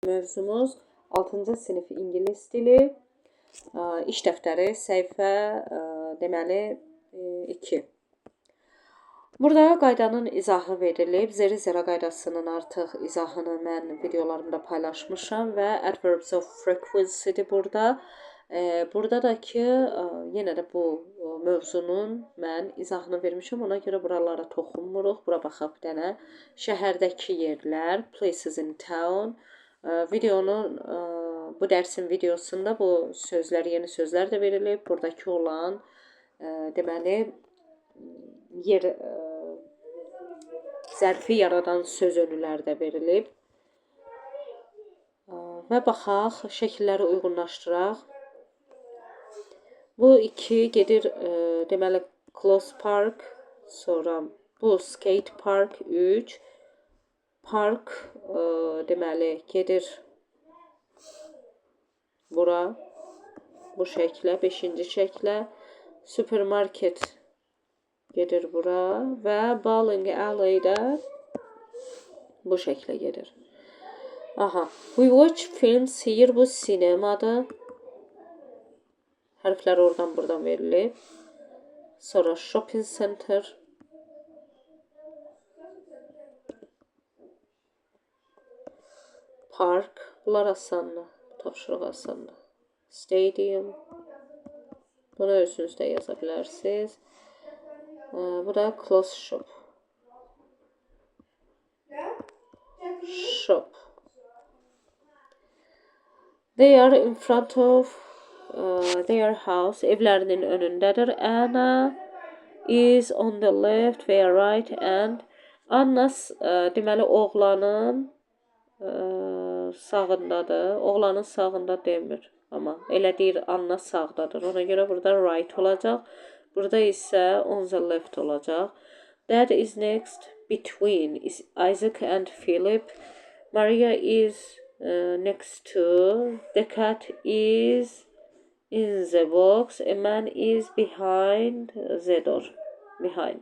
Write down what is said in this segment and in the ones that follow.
Mövzumuz 6-cı sinif ingilis dili, iş dəftəri, səhifə deməli 2. Burada qaydanın izahı verilib. Zeri-zera qaydasının artıq izahını mən videolarımda paylaşmışam və adverbs of frequency-dir burada. Burada da ki, yenə də bu mövzunun mən izahını vermişəm. Ona görə buralara toxunmuruq. Bura baxaq bir dənə. Şəhərdəki yerlər, places in town. Videonun, bu dərsin videosunda bu sözlər, yeni sözlər də verilib. Buradakı olan, deməli, yer zərfi yaradan söz önülər də verilib. Və baxaq, şəkilləri uyğunlaşdıraq. Bu 2 gedir, deməli, close park, sonra bu skate park 3. Park, deməli, gedir bura, bu şəklə, 5-ci şəklə. Supermarket gedir bura və bowling alley də bu şəklə gedir. Aha, we watch films here, bu sinemadır. Hərflər oradan buradan verilib. Sonra shopping center. Park, bunlar asandır. Tapşırıq asandır. Stadium. Bunu özünüz də yaza bilərsiniz. Bu da close shop. Shop. They are in front of their house. Evlərinin önündədir. Anna is on the left, they are right, and Anna deməli oğlanın sağındadır. Oğlanın sağında demir. Amma elə deyir Anna sağdadır. Ona görə burada right olacaq. Burada isə on the left olacaq. Dad is next between Isaac and Philip. Maria is next to. The cat is in the box. A man is behind the door. Behind.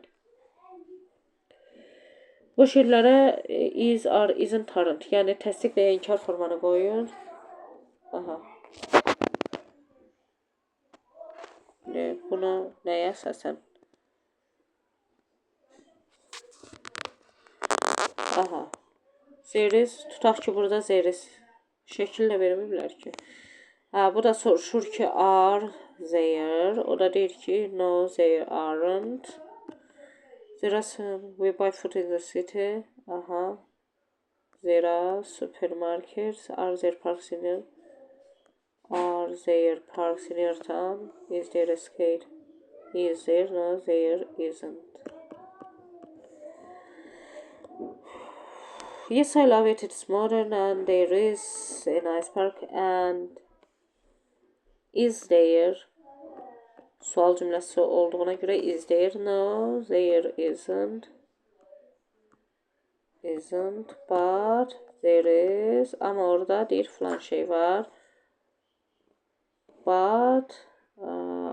Bu şeirlərə is, are, isn't, aren't. Yəni təsdiq və ya inkar formanı qoyun. Aha. Bunu nəyə əsasən? Aha. Zeriz. Tutaq ki, burada zeriz. Şəkillə verməyiblər ki. Bu da soruşur ki, are there. O da deyir ki, no, they aren't. There are some, we buy food in the city. Aha. There are supermarkets. Are there parks in your? Are there parks in your town? Is there a skate? Is there? No, there isn't. Yes, I love it. It's modern and there is a nice park. And is there? Sual cümləsi olduğuna görə is there? No, there isn't. Isn't, but there is. Amma orada deyir filan şey var. But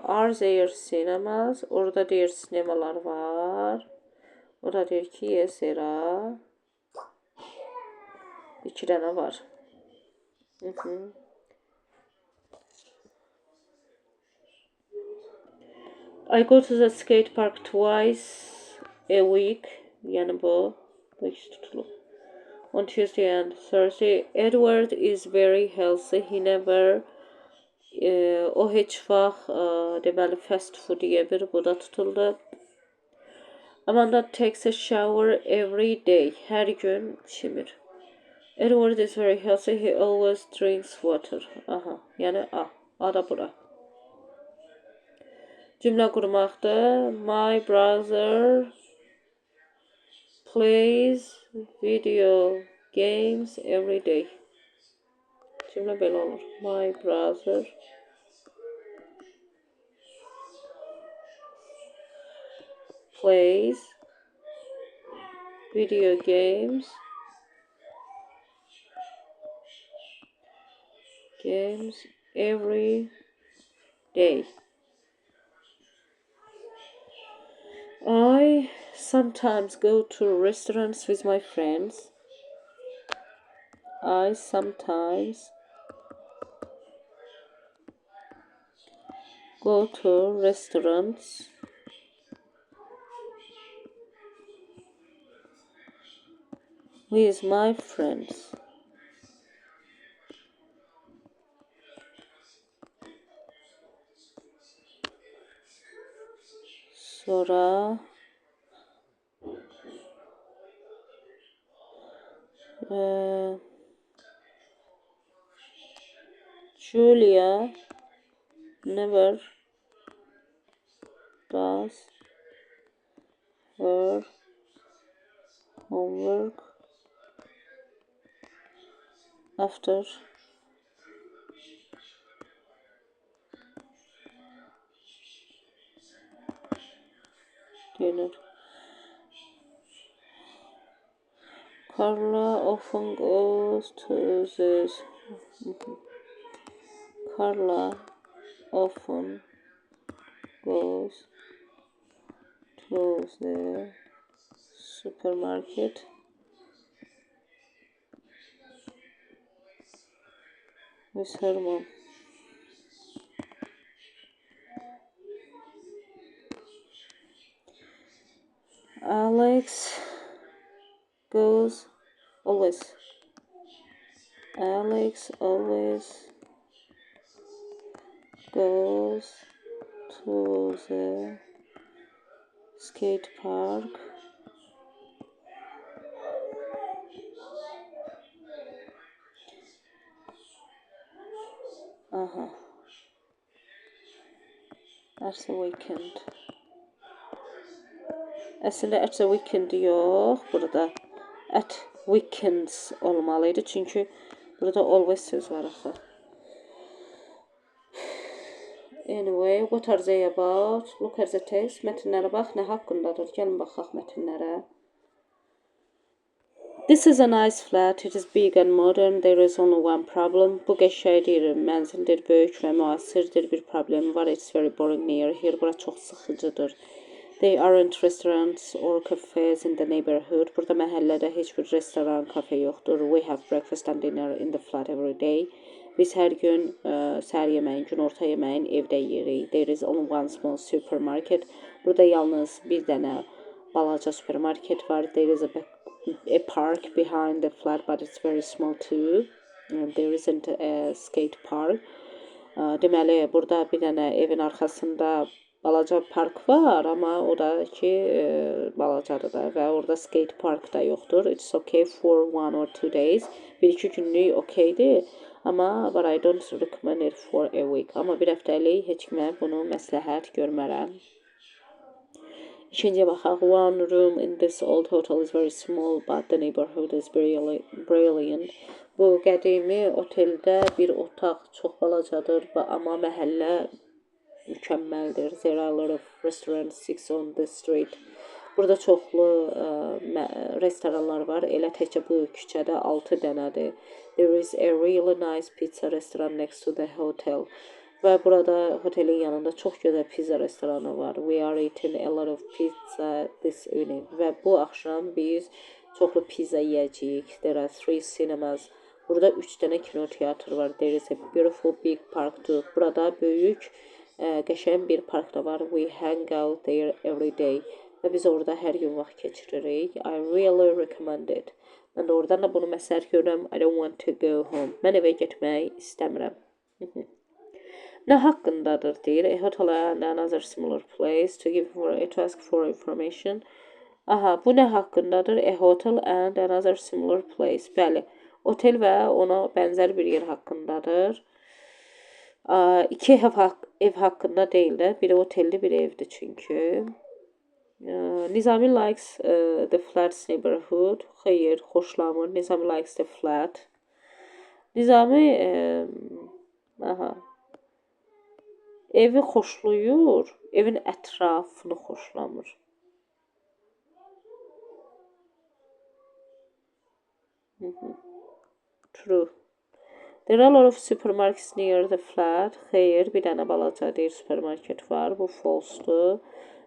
are there cinemas? Orada deyir sinemalar var. O da deyir ki yes, there are. 2 dənə var. I go to the skate park twice a week. Yəni bu ikisi tutulub. On Tuesday and Thursday. Edward is very healthy. He never o heç vaxt deməli fast food yemir. Bu da tutuldu. Amanda takes a shower every day. Hər gün çimir. Edward is very healthy. He always drinks water. Aha. Yəni A da bura. Cümlə qurmaqdır. My brother plays video games every day. Cümlə belə olur. My brother plays video games every day. I sometimes go to restaurants with my friends. I sometimes go to restaurants with my friends. Sonra Julia never does her homework after dinner. Carla often goes to the Carla often goes to the supermarket with her mom. Alex goes always. Alex always goes to the skate park at the weekend. Aslında at the weekend yox, burada at weekends olmalıydı, çünki burada always söz var axı. Anyway, what are they about? Look at the text. Mətnlərə bax, nə haqqındadır? Gəlin baxaq mətnlərə. This is a nice flat. It is big and modern. There is only one problem. Bu qəşəngdir, mənzildir, böyük və müasirdir. Bir problemi var. It's very boring near here. Bura çox sıxıcıdır. There aren't restaurants or cafes in the neighborhood. Burada məhəllədə heç bir restoran, kafe yoxdur. We have breakfast and dinner in the flat every day. Biz hər gün səhər yeməyin, günorta yeməyin evdə yeyirik. There is only one small supermarket. Burada yalnız bir dənə balaca supermarket var. There is a park behind the flat, but it's very small too. There isn't a skate park. Deməli, burada bir dənə evin arxasında balaca park var, amma o da ki balacadır da və orada skate park da yoxdur. It's okay for 1 or 2 days. 1-2 günlük okeydir, amma but I don't recommend it for a week. Amma bir həftəlik heç kimə bunu məsləhət görmərəm. İkinciyə baxaq. One room in this old hotel is very small, but the neighborhood is brilliant. Bu qədimi oteldə bir otaq çox balacadır, amma məhəllə mükəmməldir. There are a lot of restaurants, 6 on the street. Burada çoxlu restoranlar var. Elə təkcə bu küçədə 6 dənədir. There is a really nice pizza restaurant next to the hotel. Və burada otelin yanında çox gözəl pizza restoranı var. We are eating a lot of pizza this evening. Və bu axşam biz çoxlu pizza yeyəcəyik. There are 3 cinemas. Burada 3 dənə kino teatr var. There is a beautiful big park too. Burada böyük qəşəng bir park da var. We hang out there every day. Və biz orada hər gün vaxt keçiririk. I really recommend it. Mən də oradan da bunu məsləhət görürəm. I don't want to go home. Mən evə getmək istəmirəm. Nə haqqındadır deyir. A hotel and another similar place to ask for information. Aha, bu nə haqqındadır? A hotel and another similar place. Bəli, otel və ona bənzər bir yer haqqındadır. İki ev haqqında deyil də. Biri oteldir, biri evdir çünki. Nizami likes the flat's neighborhood. Xeyr, xoşlamır. Nizami likes the flat. Nizami evi xoşlayır, evin ətrafını xoşlamır. True. There are a lot of supermarkets near the flat. Xeyr, bir dənə balaca deyir supermarket var. Bu false-dur.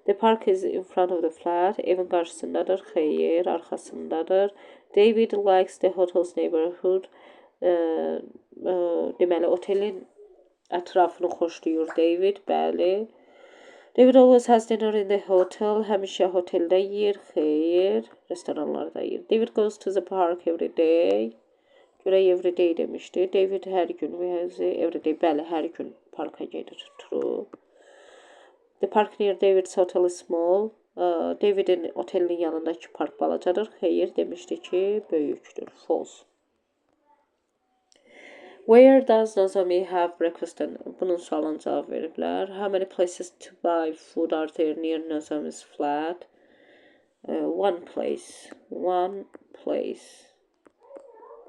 The park is in front of the flat. Evin qarşısındadır. Xeyr, arxasındadır. David likes the hotel's neighborhood. Deməli, otelin ətrafını xoşlayır David. Bəli. David always has dinner in the hotel. Həmişə hoteldə yeyir. Xeyr, restoranlarda yeyir. David goes to the park every day. Görək every day demişdi. David hər gün every day. Bəli, hər gün parka gedir. True. The park near David's hotel is small. David'in otelinin yanındakı park balacadır. Xeyr, demişdi ki, böyükdür. False. Where does Nozomi have breakfast? Bunun sualına cavab veriblər. How many places to buy food are there near Nozomi's flat? One place. One place.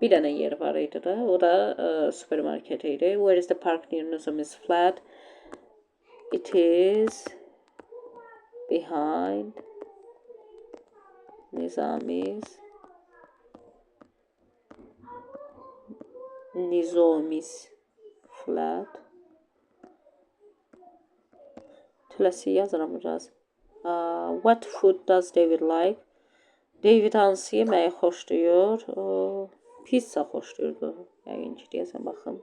Bir dənə yer var idi da. O da supermarket idi. Where is the park near Nozomi's flat? It is behind Nizomi's flat. Tüləsi yazıram biraz. What food does David like? David hansı yeməyi xoşlayır? Pizza xoşlayırdı. Yəqin ki, deyəsən, baxın.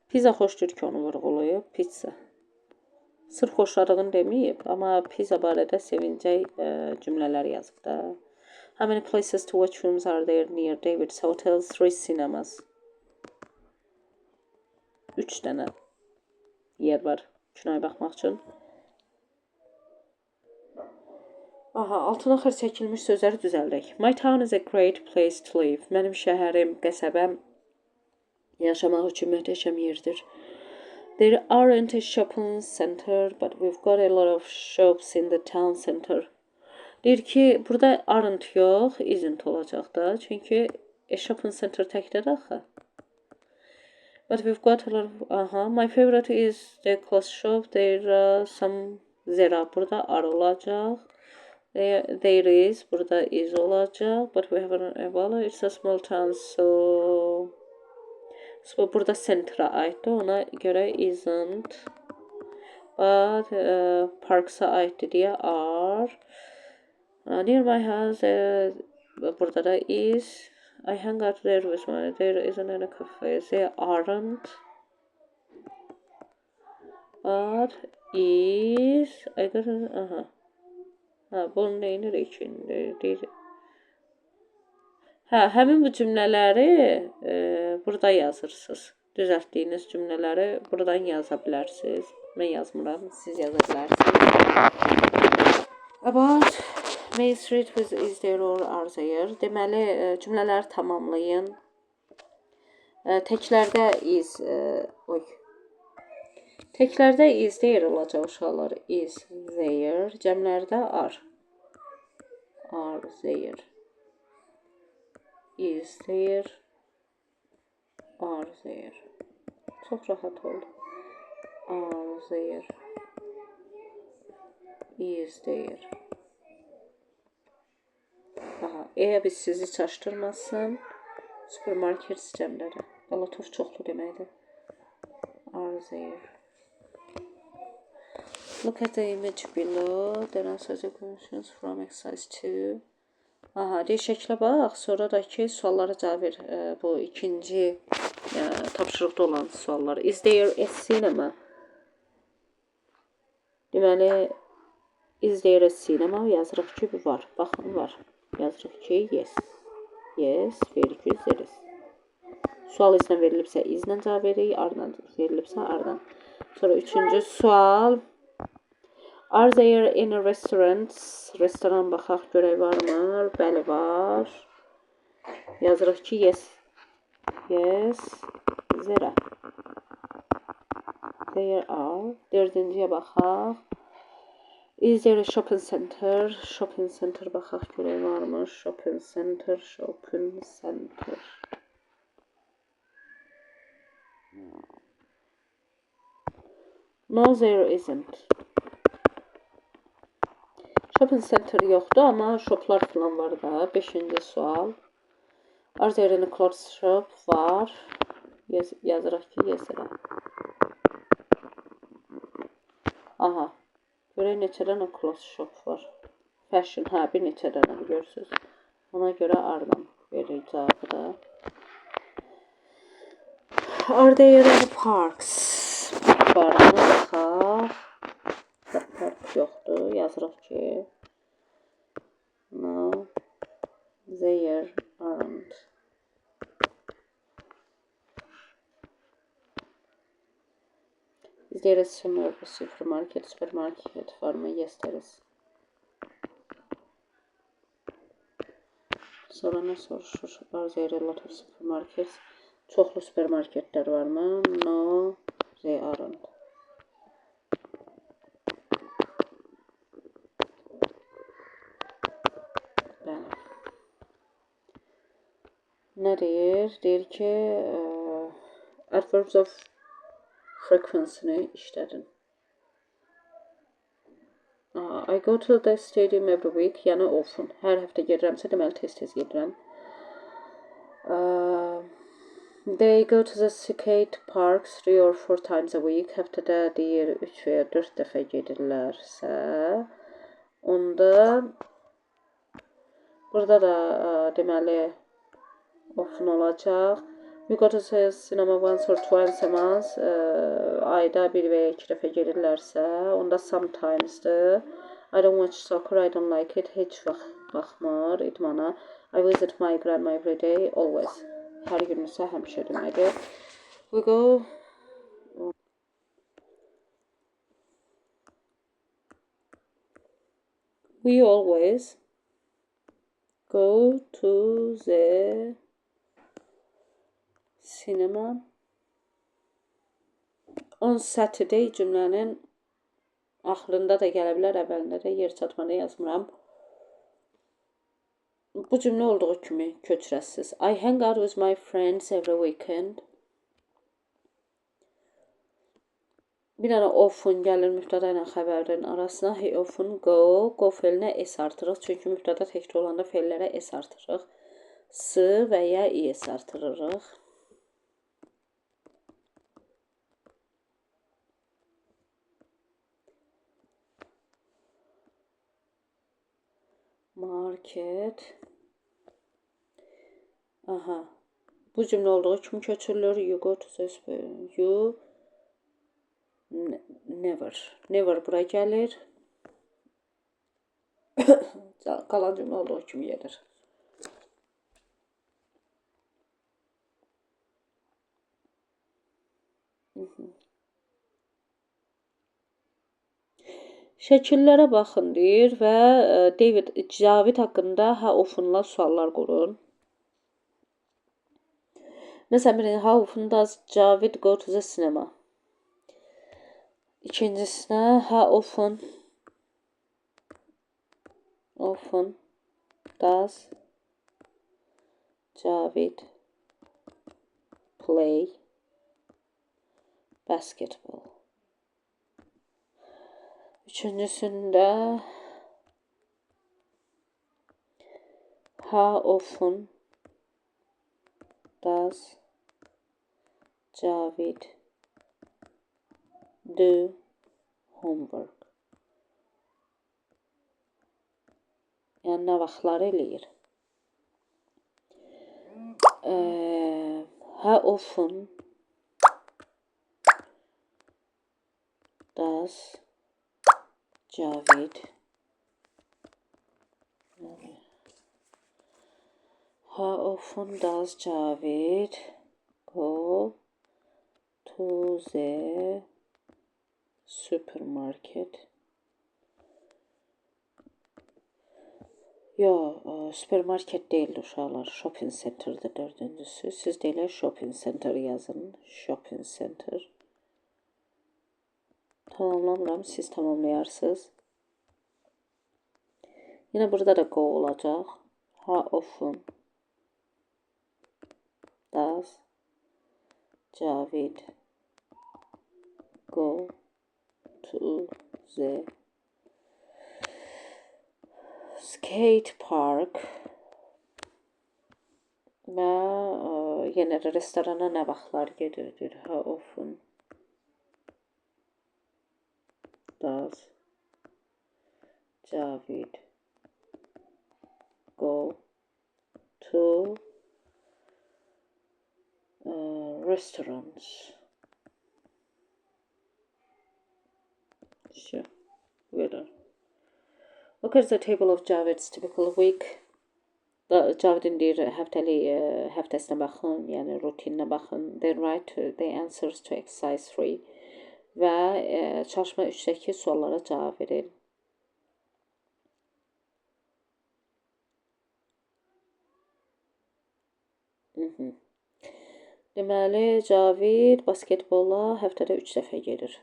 Pizza xoşlayır ki, onu vurğulayıb. Pizza. Sırf xoşladığını deməyib, amma pizza barədə sevincək cümlələr yazıb da. How many places to watch films are there near David's hotel? 3 cinemas. 3 dənə yer var kinoya baxmaq üçün. Altına xır çəkilmiş sözləri düzəldək. My town is a great place to live. Mənim şəhərim, qəsəbəm yaşamaq üçün möhtəşəm yerdir. There aren't a shopping center, but we've got a lot of shops in the town center. Deyir ki, burada aren't yox, isn't olacaq da. Çünki a shopping center təkdir axı. But we've got a lot of... My favorite is the clothes shop. There are some... Burada are olacaq. There is, burada is olacaq. But we haven't... Well, it's a small town, so... Burada centra aiddir, ona görə isn't. But parksa aiddir deyə are. Near my house, burada da is. I hang out there with my... There isn't any cafe. There aren't. But is... I got... Bunun neyini deyir? Həmin bu cümlələri burada yazırsınız. Düzəltdiyiniz cümlələri buradan yaza bilərsiniz. Mən yazmıram, siz yaza bilərsiniz. About Main Street with is there or are there? Deməli, cümlələri tamamlayın. Təklərdə is... Təklərdə is there olacaq uşaqlar. Is there. Cəmlərdə are. Are there. Is there, are there. Çox rahat oldu. Are there, is there. Eğer biz sizi çaşdırmasın, supermarket cəmləri. Qalatov çoxlu deməkdir. Are there. Look at the image below. There are such questions from exercise 2. Deyir şəklə bax, sonra da ki, suallara cavab ver. Bu ikinci tapşırıqda olan suallar. Is there a cinema? Deməli, is there a cinema? Yazırıq ki, var. Baxın, var. Yazırıq ki, yes. Yes, veririk ki, there is. Sual islə verilibsə, izlə cavab veririk. Ardan verilibsə, ardan. Sonra üçüncü sual. Are there any restaurants? Restoran baxaq, görək varmı? Bəli, var. Yazırıq ki, yes. Yes, there. There are. Dördüncüyə baxaq. Is there a shopping center? Shopping center baxaq, görək varmı? Shopping center, shopping center. No, there isn't. Shopping center yoxdur, amma shoplar falan var da. 5-ci sual. Are there any clothes shop? Var. yazırıq ki, yes-ərə. Aha. Görək neçə dənə close shop var. Fashion, hə, bir neçə dənə görürsünüz. Ona görə Ardan verir cavabı da. Are there any parks? Parklarına baxaq. Park yoxdur. Yazırıq ki, no, there aren't. Is there a supermarket var mı? Yes, there is. Sonra nə soruşur? Are there a lot of supermarkets? Çoxlu supermarketlər var mı? No, they aren't. Bəli. Nə deyir? Deyir ki, adverbs of frequency-ni işlədin. I go to the stadium every week, yəni often. Hər həftə gedirəmsə, deməli tez-tez gedirəm. They go to the skate parks 3 or 4 times a week. Həftədə deyir 3 və ya 4 dəfə gedirlərsə, onda burada da deməli often olacaq. We go to the cinema once or twice a month. Ayda 1 və ya 2 dəfə gedirlərsə, onda sometimes-dır. I don't watch soccer, I don't like it. Heç vaxt baxmır idmana. I visit my grandma every day, always. Hər gün isə həmişə deməkdir. We go. We always go to the cinema on Saturday cümlənin axırında da gələ bilər, əvvəlində də yer çatmada yazmıram. Bu cümlə olduğu kimi köçürəsiz. I hang out with my friends every weekend. Bir dənə often gəlir mübtəda ilə xəbərin arasına. He often go. Go felinə s artırıq. Çünki mübtəda təkrar olanda fellərə s artırıq. S və ya es artırırıq. Market. Aha. Bu cümlə olduğu kimi köçürülür. You go to the you never. Never bura gəlir. Qalan cümlə olduğu kimi gedir. Şəkillərə baxın deyir və Cavid haqqında hə oftenla suallar qurun. Məsələn, birinci, how often does Cavid go to the cinema? İkincisinə, how often does Cavid play basketball? Üçüncüsündə, how often does Cavid do homework? Yəni, nə vaxtlar eləyir? How often does Cavid go to the supermarket? Yo, supermarket deyildir uşaqlar. Shopping center'dır dördüncüsü. Siz də elə shopping center yazın. Shopping center. Tamamlamıram. Siz tamamlayarsınız. Yine burada da go olacaq. How often does Cavid go to the skate park? Və yenə də restorana nə vaxtlar gedirdir? How often does Cavid go to restaurants? Sure. Well done. Look at the table of Cavid's typical week. Cavid'in deyir həftəsinə baxın, yəni rutininə baxın. Then write the answers to exercise 3 və çalışma 3-dəki suallara cavab verin. Deməli, Cavid basketbola həftədə 3 dəfə gedir.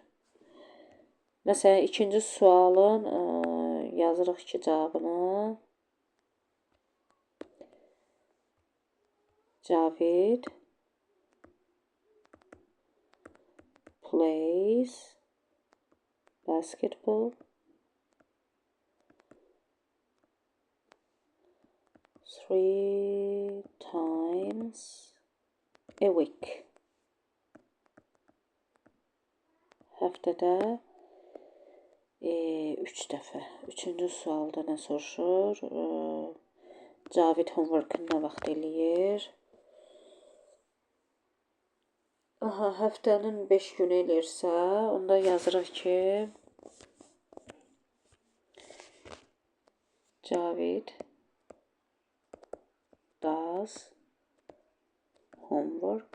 Məsələn, ikinci sualın yazırıq ki, cavabını. Cavid plays basketball 3 times a week. Həftədə 3 dəfə. Üçüncü sualda nə soruşur? Cavid homework'ını nə vaxt eləyir? Həftənin 5 günü eləyirsə, onda yazırıq ki, Cavid does homework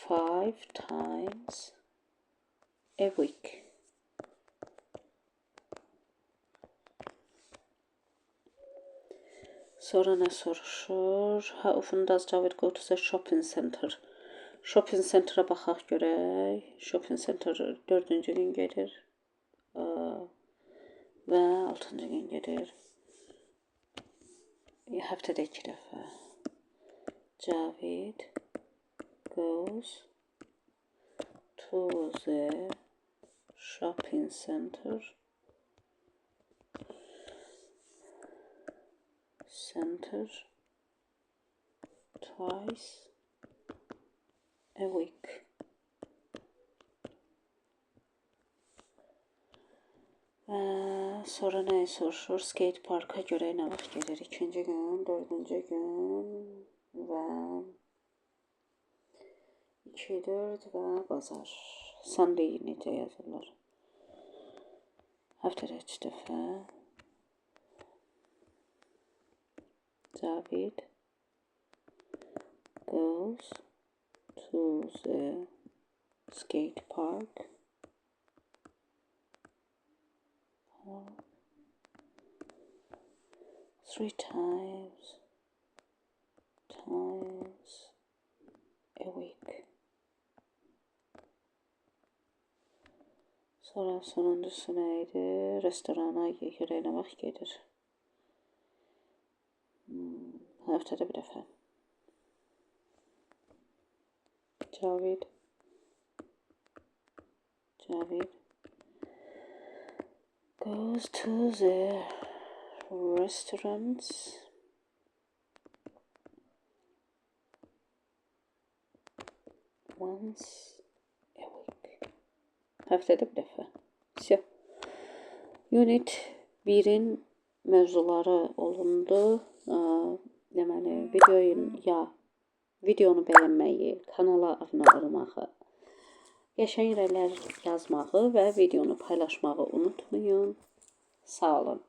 5 times a week. Sonra nə soruşur? How often does Cavid go to the shopping center? Shopping center'a baxaq görək. Shopping center 4-cü gün gedir. Və 6-cı gün gedir. Həftədə 2 dəfə. Cavid goes to the shopping center twice a week. Sonra nəyi soruşur? Skate parka görək nə vaxt gedir? 2-ci gün, 4-cü gün və 2, 4 və bazar. Sunday necə yazırlar? Həftədə 3 dəfə. Cavid goes to the skate park 3 times a week. Sonra sonuncusu nə idi? Restorana görək nə vaxt gedir? Həftədə bir dəfə. Cavid goes to the restaurants once a week. Həftədə bir dəfə. Unit 1-in mövzuları olundu. Deməli, videonu bəyənməyi, kanala abunə olmağı, qəşəng rəylər yazmağı və videonu paylaşmağı unutmayın. Sağ olun.